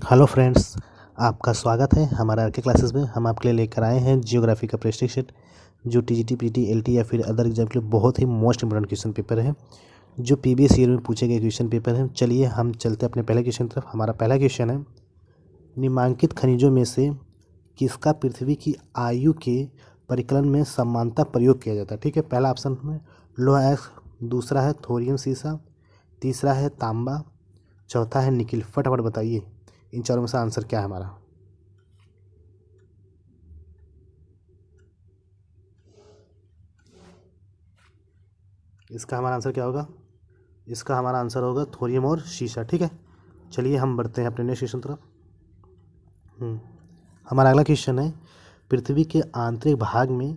Hello friends, आपका स्वागत है हमारे आर के क्लासेस में। हम आपके लिए लेकर आए हैं जियोग्राफी का प्रेस्टीज सेट, जो टीजीटी, पीटी, एलटी या फिर अदर एग्जाम के लिए बहुत ही मोस्ट इंपोर्टेंट क्वेश्चन पेपर है, जो प्रीवियस ईयर में पूछे गए क्वेश्चन पेपर हैं। चलिए हम चलते हैं अपने पहले क्वेश्चन तरफ। हमारा पहला क्वेश्चन है, निम्नलिखित खनिजों में से किसका पृथ्वी की आयु के परिकलन में समानता प्रयोग किया जाता है। ठीक है, पहला ऑप्शन है लोहा अयस्क, दूसरा है थोरियम सीसा, तीसरा है तांबा, चौथा है निकिल। फटाफट बताइए इन चारों में से आंसर क्या है हमारा। इसका हमारा आंसर क्या होगा? इसका हमारा आंसर होगा थोरियम और शीशा। ठीक है, चलिए हम बढ़ते हैं अपने नेक्स्ट क्वेश्चन तरफ। हमारा अगला क्वेश्चन है, पृथ्वी के आंतरिक भाग में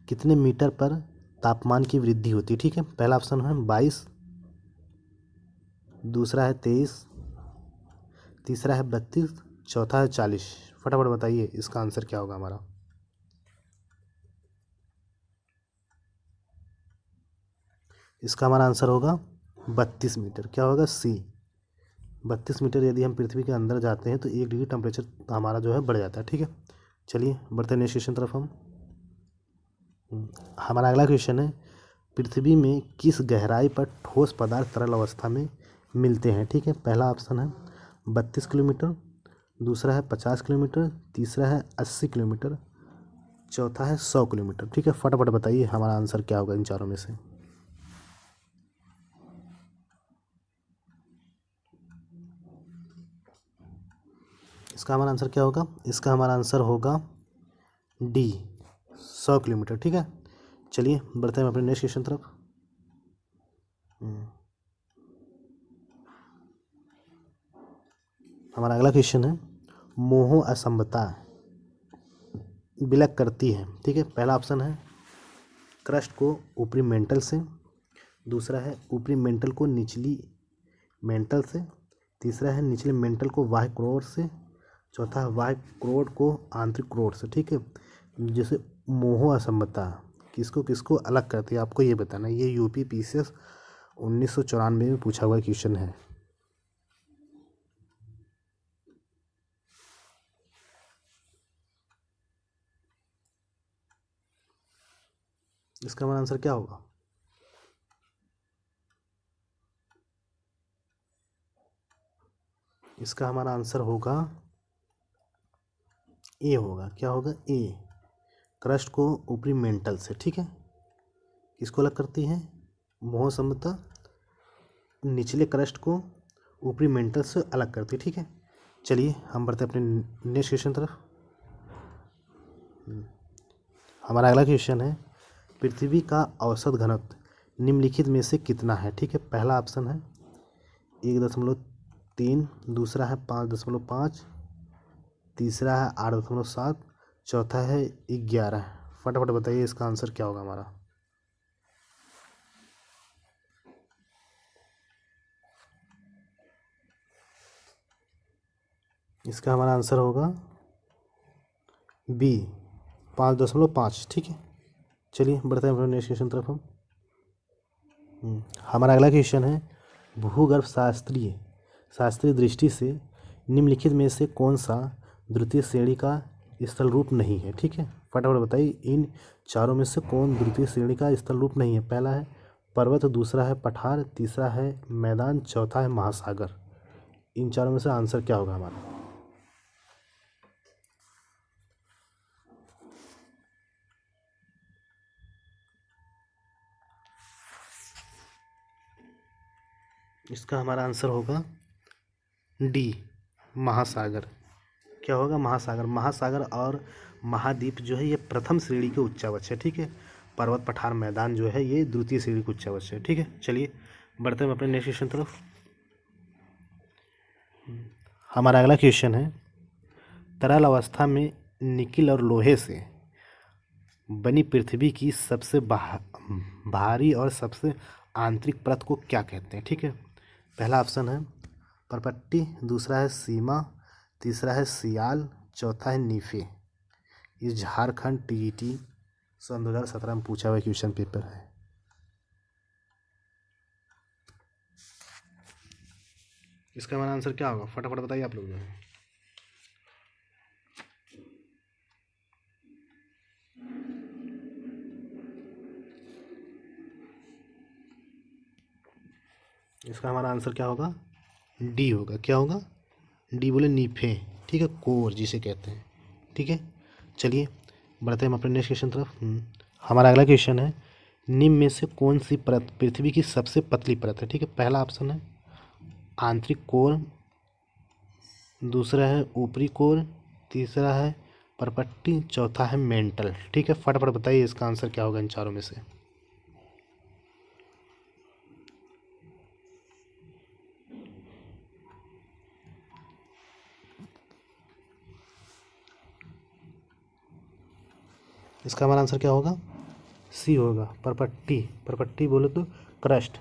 कितने मीटर पर तापमान की वृद्धि होती है। ठीक है, पहला ऑप्शन है 22, दूसरा है 23, तीसरा है 32, चौथा है 40। फटाफट बताइए इसका आंसर क्या होगा हमारा। इसका हमारा आंसर होगा 32 मीटर। क्या होगा? सी, 32 मीटर। यदि हम पृथ्वी के अंदर जाते हैं तो 1 डिग्री टेम्परेचर हमारा जो है बढ़ जाता है। ठीक है, चलिए बढ़ते हैं नेक्स्ट क्वेश्चन तरफ हम। हमारा अगला क्वेश्चन है, पृथ्वी में किस गहराई पर ठोस पदार्थ तरल अवस्था में मिलते हैं। ठीक है, पहला ऑप्शन है 32 किलोमीटर, दूसरा है 50 किलोमीटर, तीसरा है 80 किलोमीटर, चौथा है 100 किलोमीटर। ठीक है, फटाफट बताइए हमारा आंसर क्या होगा इन चारों में से। इसका हमारा आंसर क्या होगा? इसका हमारा आंसर होगा डी, 100 किलोमीटर। ठीक है, चलिए बढ़ते हैं अपने नेक्स्ट क्वेश्चन तरफ। हमारा अगला क्वेश्चन है, मोह असंभवता विलक करती है। ठीक है, पहला ऑप्शन है क्रस्ट को ऊपरी मेंटल से, दूसरा है ऊपरी मेंटल को निचली मेंटल से, तीसरा है निचले मेंटल को बाह्य क्रोड से, चौथा है बाह्य क्रोड को आंतरिक क्रोड से। ठीक है, जैसे मोह असंभवता किसको किसको अलग करती है आपको ये बताना। ये यूपी पीसीएस 1994 में पूछा हुआ क्वेश्चन है। इसका हमारा आंसर क्या होगा? इसका हमारा आंसर होगा ए होगा। क्या होगा? ए, क्रस्ट को ऊपरी मेंटल से। ठीक है, किसको अलग करती है? मोह समता निचले क्रस्ट को ऊपरी मेंटल से अलग करती है। ठीक है, चलिए हम बढ़ते अपने नेक्स्ट क्वेश्चन तरफ। हमारा अगला क्वेश्चन है, पृथ्वी का औसत घनत्व निम्नलिखित में से कितना है। ठीक है, पहला ऑप्शन है 1.3, दूसरा है 5.5, तीसरा है 8.7, चौथा है 11। फटाफट बताइए इसका आंसर क्या होगा हमारा। इसका हमारा आंसर होगा बी, 5.5। ठीक है, चलिए बढ़ते हैं नेक्स्ट क्वेश्चन तरफ हम। हमारा अगला क्वेश्चन है, भूगर्भ शास्त्रीय दृष्टि से निम्नलिखित में से कौन सा द्वितीय श्रेणी का स्थल रूप नहीं है। ठीक है, फटाफट बताइए इन चारों में से कौन द्वितीय श्रेणी का स्थल रूप नहीं है। पहला है पर्वत, दूसरा है पठार, तीसरा है मैदान, चौथा है महासागर। इन चारों में से आंसर क्या होगा हमारा? इसका हमारा आंसर होगा डी, महासागर। क्या होगा? महासागर। महासागर और महाद्वीप जो है ये प्रथम श्रेणी के उच्चावच है। ठीक है, पर्वत पठार मैदान जो है ये द्वितीय श्रेणी के उच्चावच है। ठीक है, चलिए बढ़ते हैं अपने नेक्स्ट क्वेश्चन तरफ। हमारा अगला क्वेश्चन है, तरल अवस्था में निकिल और लोहे से बनी पृथ्वी की सबसे भारी और सबसे आंतरिक परत को क्या कहते हैं। ठीक है, पहला ऑप्शन है परपट्टी, दूसरा है सीमा, तीसरा है सियाल, चौथा है नीफे। ये झारखंड टीईटी सन 2017 में पूछा हुआ क्वेश्चन पेपर है। इसका हमारा आंसर क्या होगा? फटाफट बताइए आप लोग जो है। इसका हमारा आंसर क्या होगा? डी होगा। क्या होगा? डी बोले नीफे, ठीक है, कोर जिसे कहते हैं। ठीक है, चलिए बढ़ते हैं हम अपने नेक्स्ट क्वेश्चन तरफ। हमारा अगला क्वेश्चन है, निम्न में से कौन सी परत पृथ्वी की सबसे पतली परत है? ठीक है, पहला ऑप्शन है आंतरिक कोर, दूसरा है ऊपरी कोर, तीसरा है परपट्टी, चौथा है मेंटल। ठीक है, फटाफट बताइए इसका आंसर क्या होगा इन चारों में से। इसका हमारा आंसर क्या होगा? सी होगा, परपट्टी। परपट्टी बोले तो क्रस्ट,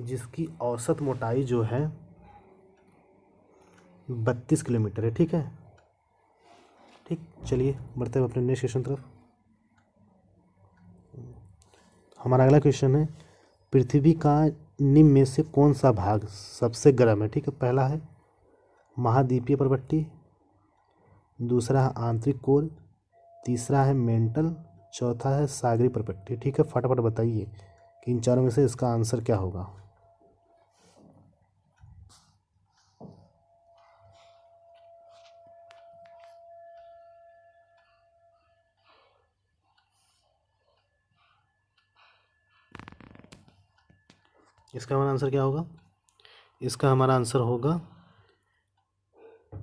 जिसकी औसत मोटाई जो है 32 किलोमीटर है। ठीक है, ठीक, चलिए बढ़ते हैं अपने नेक्स्ट क्वेश्चन तरफ। हमारा अगला क्वेश्चन है, पृथ्वी का निम्न में से कौन सा भाग सबसे गर्म है? ठीक है, पहला है महाद्वीपीय परपट्टी, दूसरा है आंतरिक कोर, तीसरा है मेंटल, चौथा है सागरी परपट्टी। ठीक है, फटाफट बताइए कि इन चारों में से इसका आंसर क्या होगा। इसका हमारा आंसर क्या होगा? इसका हमारा आंसर होगा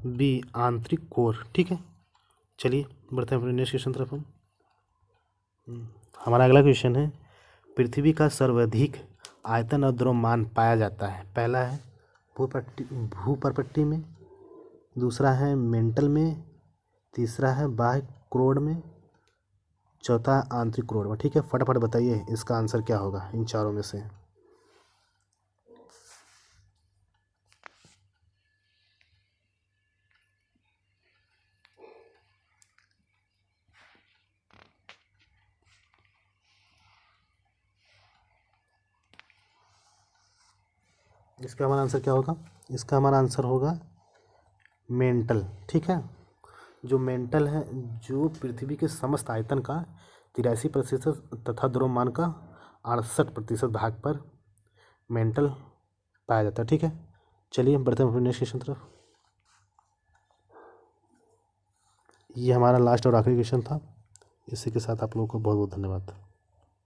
बी, आंतरिक कोर। ठीक है, चलिए बढ़ते हैं अपने नेक्स्ट क्वेश्चन तरफ हम। हमारा अगला क्वेश्चन है, पृथ्वी का सर्वाधिक आयतन और द्रव्यमान पाया जाता है? पहला है भूपर्पट्टी में, दूसरा है मेंटल में, तीसरा है बाह्य क्रोड में, चौथा है आंतरिक क्रोड में। ठीक है, फटाफट बताइए इसका आंसर क्या होगा इन चारों में से। इसका हमारा आंसर क्या होगा? इसका हमारा आंसर होगा मेंटल। ठीक है, जो मेंटल है, जो पृथ्वी के समस्त आयतन का 83% तथा द्रव्यमान का 68% भाग पर मेंटल पाया जाता है। ठीक है, चलिए बढ़ते हैं अपने नेक्स्ट क्वेश्चन तरफ। ये हमारा लास्ट और आखिरी क्वेश्चन था। इसी के साथ आप लोगों को बहुत बहुत धन्यवाद।